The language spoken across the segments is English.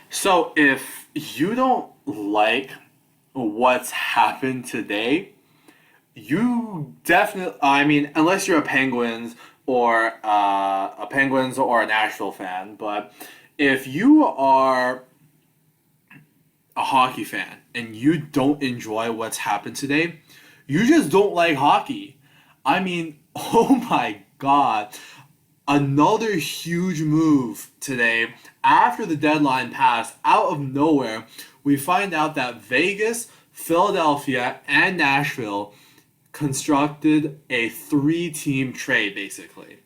So if you don't like what's happened today, you definitely, I mean, unless you're a Penguins or a Nashville fan, but if you are a hockey fan and you don't enjoy what's happened today, you just don't like hockey. I mean, oh my God. Another huge move today after the deadline passed out of nowhere. We find out that Vegas, Philadelphia, and Nashville constructed a three-team trade basically.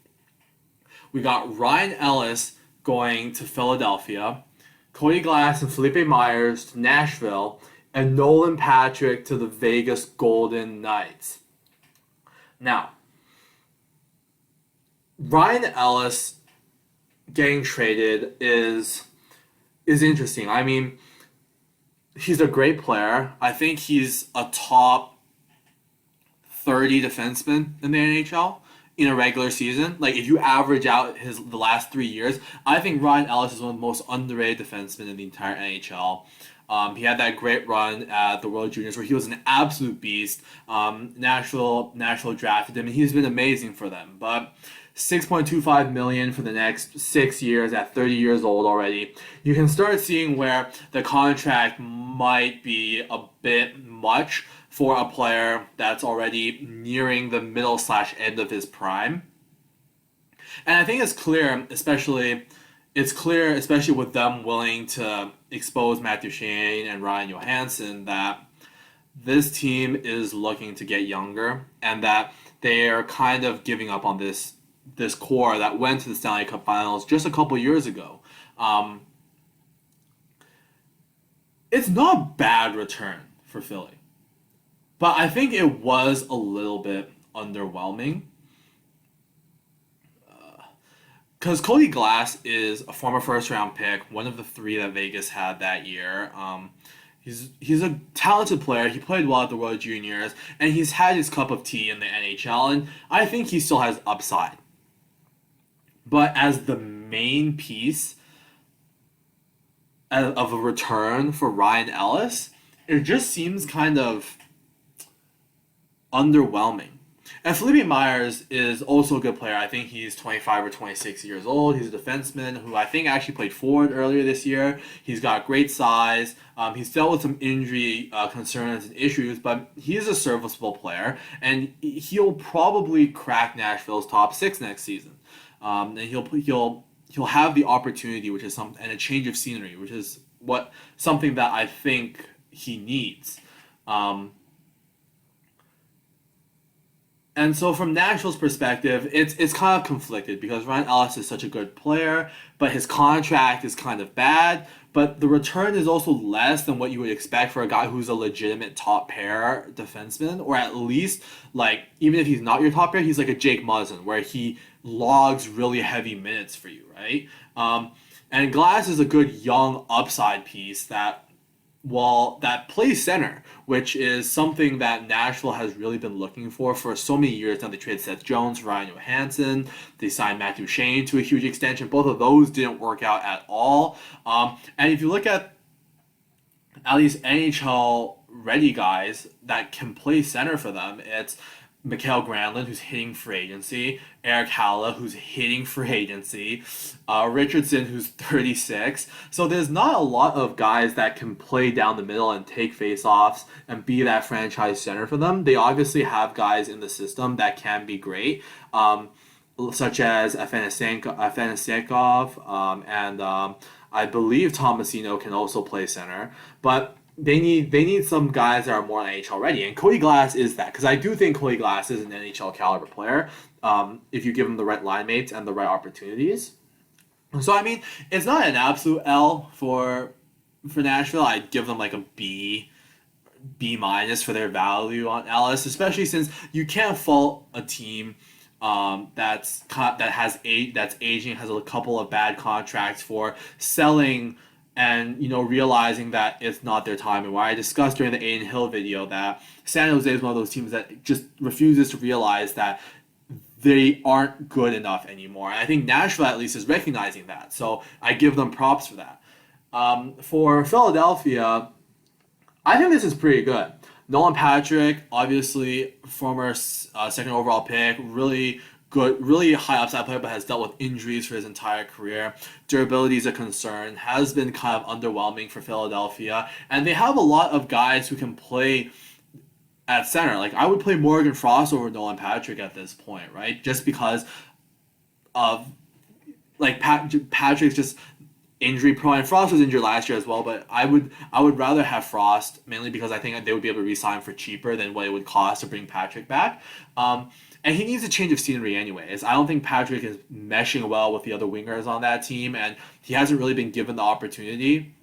We got Ryan Ellis going to Philadelphia, Cody Glass and Felipe Myers to Nashville, and Nolan Patrick to the Vegas Golden Knights. Now, Ryan Ellis getting traded is interesting. I mean, he's a great player. I think he's a top 30 defenseman in the NHL in a regular season. Like if you average out the last 3 years, I think Ryan Ellis is one of the most underrated defensemen in the entire NHL. He had that great run at the World Juniors where he was an absolute beast. Nashville drafted him, and he's been amazing for them. But 6.25 million for the next 6 years at 30 years old already. You can start seeing where the contract might be a bit much for a player that's already nearing the middle slash end of his prime. And I think it's clear, especially with them willing to expose Matthew Shane and Ryan Johansson, that this team is looking to get younger and that they are kind of giving up on this core that went to the Stanley Cup Finals just a couple years ago. It's not a bad return for Philly, but I think it was a little bit underwhelming because Cody Glass is a former first round pick, one of the three that Vegas had that year. He's a talented player. He played well at the World Juniors, and he's had his cup of tea in the NHL, and I think he still has upside. But as the main piece of a return for Ryan Ellis, it just seems kind of underwhelming. And Felipe Myers is also a good player. I think he's 25 or 26 years old. He's a defenseman who I think actually played forward earlier this year. He's got great size. He's dealt with some injury concerns and issues, but he's a serviceable player, and he'll probably crack Nashville's top six next season. And he'll have the opportunity, which is and a change of scenery, which is something that I think he needs. And so from Nashville's perspective, it's kind of conflicted because Ryan Ellis is such a good player, but his contract is kind of bad. But the return is also less than what you would expect for a guy who's a legitimate top pair defenseman, or at least like even if he's not your top pair, he's like a Jake Muzzin where he logs really heavy minutes for you, right? And Glass is a good young upside piece that plays center, which is something that Nashville has really been looking for so many years now. They traded Seth Jones, Ryan Johansson. They signed Matthew Shane to a huge extension. Both of those didn't work out at all. And if you look at least NHL ready guys that can play center for them, it's Mikael Granlund, who's hitting free agency, Eric Halla, who's hitting free agency, Richardson, who's 36. So there's not a lot of guys that can play down the middle and take face-offs and be that franchise center for them. They obviously have guys in the system that can be great, such as Afanasenkov, and I believe Tomasino can also play center. But they need some guys that are more NHL ready, and Cody Glass is that, because I do think Cody Glass is an NHL caliber player if you give him the right line mates and the right opportunities. So I mean, it's not an absolute L for Nashville. I'd give them like a B minus for their value on Ellis, especially since you can't fault a team that's aging, has a couple of bad contracts for selling and realizing that it's not their time. And what I discussed during the Aiden Hill video, that San Jose is one of those teams that just refuses to realize that they aren't good enough anymore. And I think Nashville at least is recognizing that, so I give them props for that. For Philadelphia, I think this is pretty good. Nolan Patrick, obviously former second overall pick, really good, really high upside player, but has dealt with injuries for his entire career. Durability is a concern, has been kind of underwhelming for Philadelphia, and they have a lot of guys who can play at center. Like I would play Morgan Frost over Nolan Patrick at this point, right? Just because of like Patrick's just injury prone. Frost was injured last year as well, but I would rather have Frost mainly because I think they would be able to re-sign for cheaper than what it would cost to bring Patrick back. And he needs a change of scenery anyways. I don't think Patrick is meshing well with the other wingers on that team, and he hasn't really been given the opportunity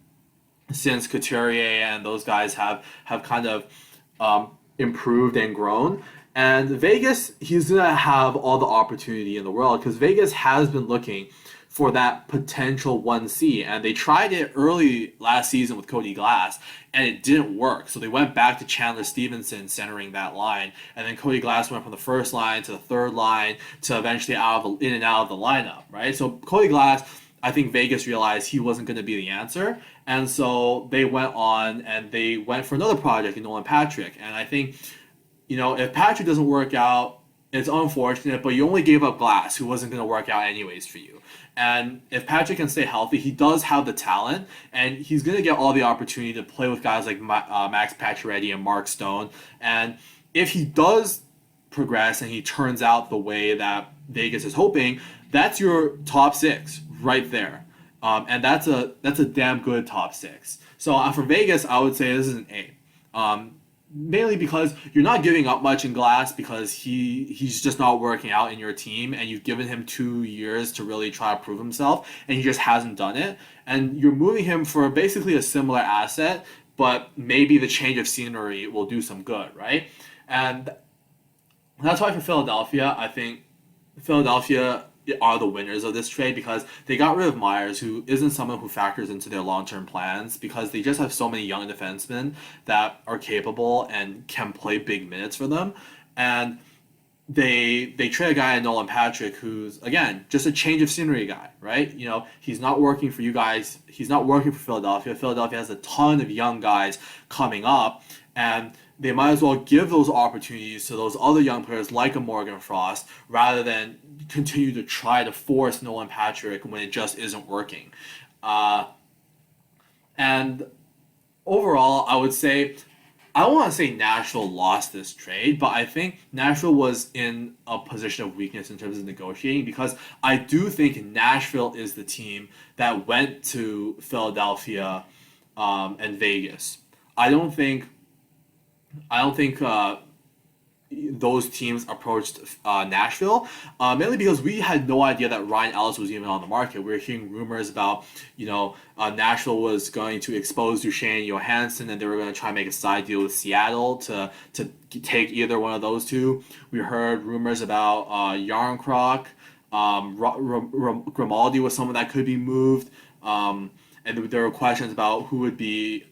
since Couturier and those guys have kind of improved and grown. And Vegas, he's gonna have all the opportunity in the world because Vegas has been looking for that potential 1C. And they tried it early last season with Cody Glass, and it didn't work. So they went back to Chandler Stevenson centering that line. And then Cody Glass went from the first line to the third line to eventually in and out of the lineup, right? So Cody Glass, I think Vegas realized he wasn't going to be the answer. And so they went on and they went for another project in Nolan Patrick. And I think, if Patrick doesn't work out, it's unfortunate, but you only gave up Glass, who wasn't going to work out anyways for you. And if Patrick can stay healthy, he does have the talent, and he's going to get all the opportunity to play with guys like Max Pacioretty and Mark Stone. And if he does progress and he turns out the way that Vegas is hoping, that's your top six right there. And that's a damn good top six. So for Vegas, I would say this is an A. Mainly because you're not giving up much in Glass because he's just not working out in your team, and you've given him 2 years to really try to prove himself, and he just hasn't done it. And you're moving him for basically a similar asset, but maybe the change of scenery will do some good, right? And that's why for Philadelphia, I think Philadelphia are the winners of this trade because they got rid of Myers, who isn't someone who factors into their long-term plans because they just have so many young defensemen that are capable and can play big minutes for them. And they trade a guy in Nolan Patrick who's, again, just a change of scenery guy, right? He's not working for you guys. He's not working for Philadelphia. Philadelphia has a ton of young guys coming up, and they might as well give those opportunities to those other young players like a Morgan Frost rather than continue to try to force Nolan Patrick when it just isn't working. And overall, I would say, I don't want to say Nashville lost this trade, but I think Nashville was in a position of weakness in terms of negotiating because I do think Nashville is the team that went to Philadelphia and Vegas. I don't think those teams approached Nashville, mainly because we had no idea that Ryan Ellis was even on the market. We were hearing rumors about, Nashville was going to expose Duchesne Johansson, and they were going to try and make a side deal with Seattle to take either one of those two. We heard rumors about Yarncroc, Grimaldi was someone that could be moved. And there were questions about who would be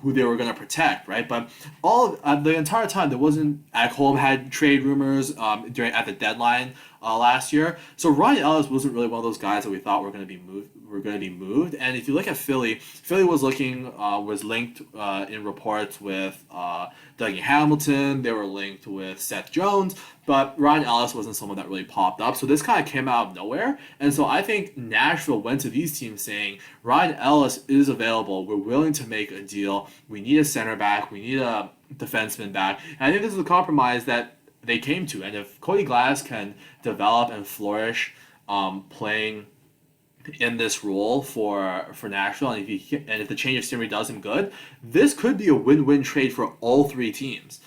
who they were going to protect, right? But the entire time there wasn't. Ekholm had trade rumors at the deadline last year, so Ryan Ellis wasn't really one of those guys that we thought were going to be moved. And if you look at Philly was linked in reports with Dougie Hamilton. They were linked with Seth Jones, but Ryan Ellis wasn't someone that really popped up. So this kind of came out of nowhere. And so I think Nashville went to these teams saying, Ryan Ellis is available. We're willing to make a deal. We need a center back. We need a defenseman back. And I think this is a compromise that they came to. And if Cody Glass can develop and flourish playing in this role for Nashville, and if the change of scenery does him good, this could be a win-win trade for all three teams.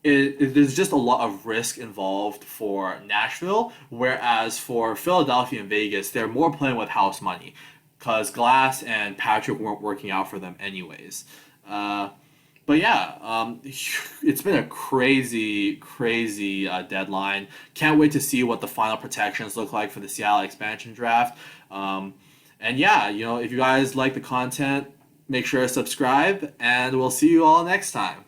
There's just a lot of risk involved for Nashville, whereas for Philadelphia and Vegas, they're more playing with house money because Glass and Patrick weren't working out for them anyways. But yeah, it's been a crazy deadline. Can't wait to see what the final protections look like for the Seattle expansion draft. And yeah, if you guys like the content, make sure to subscribe, and we'll see you all next time.